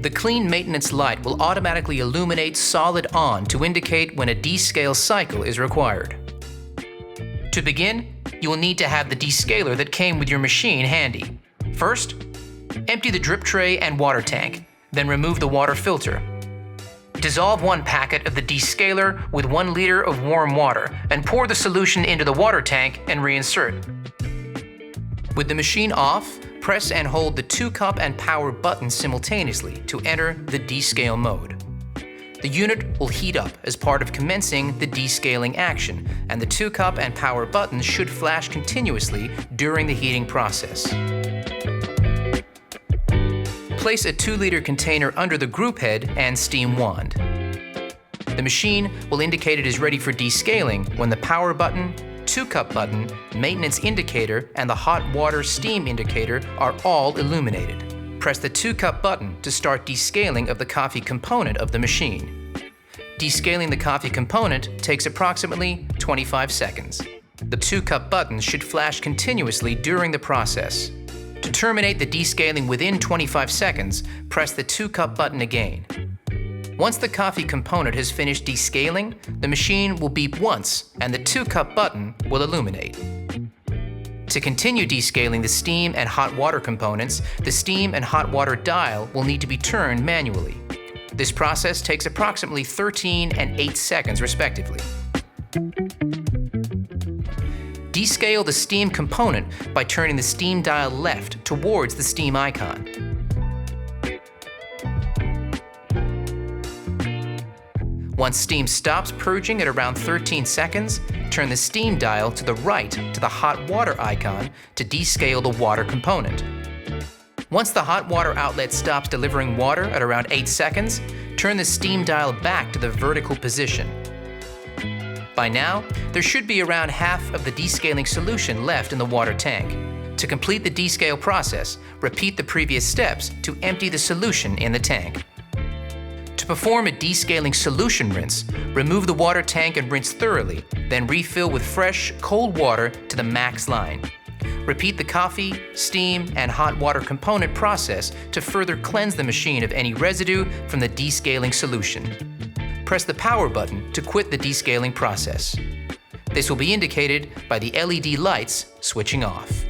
The clean maintenance light will automatically illuminate solid on to indicate when a descale cycle is required. To begin, you will need to have the descaler that came with your machine handy. First, empty the drip tray and water tank, then remove the water filter. Dissolve 1 packet of the descaler with 1 liter of warm water and pour the solution into the water tank and reinsert. With the machine off, press and hold the 2-cup and power buttons simultaneously to enter the descale mode. The unit will heat up as part of commencing the descaling action, and the 2-cup and power buttons should flash continuously during the heating process. Place a 2-liter container under the group head and steam wand. The machine will indicate it is ready for descaling when the power button, 2-cup button, maintenance indicator, and the hot water steam indicator are all illuminated. Press the 2-cup button to start descaling of the coffee component of the machine. Descaling the coffee component takes approximately 25 seconds. The 2-cup buttons should flash continuously during the process. To terminate the descaling within 25 seconds, press the 2-cup button again. Once the coffee component has finished descaling, the machine will beep once and the 2-cup button will illuminate. To continue descaling the steam and hot water components, the steam and hot water dial will need to be turned manually. This process takes approximately 13 and 8 seconds respectively. Descale the steam component by turning the steam dial left towards the steam icon. Once steam stops purging at around 13 seconds, turn the steam dial to the right to the hot water icon to descale the water component. Once the hot water outlet stops delivering water at around 8 seconds, turn the steam dial back to the vertical position. By now, there should be around half of the descaling solution left in the water tank. To complete the descale process, repeat the previous steps to empty the solution in the tank. To perform a descaling solution rinse, remove the water tank and rinse thoroughly, then refill with fresh, cold water to the max line. Repeat the coffee, steam, and hot water component process to further cleanse the machine of any residue from the descaling solution. Press the power button to quit the descaling process. This will be indicated by the LED lights switching off.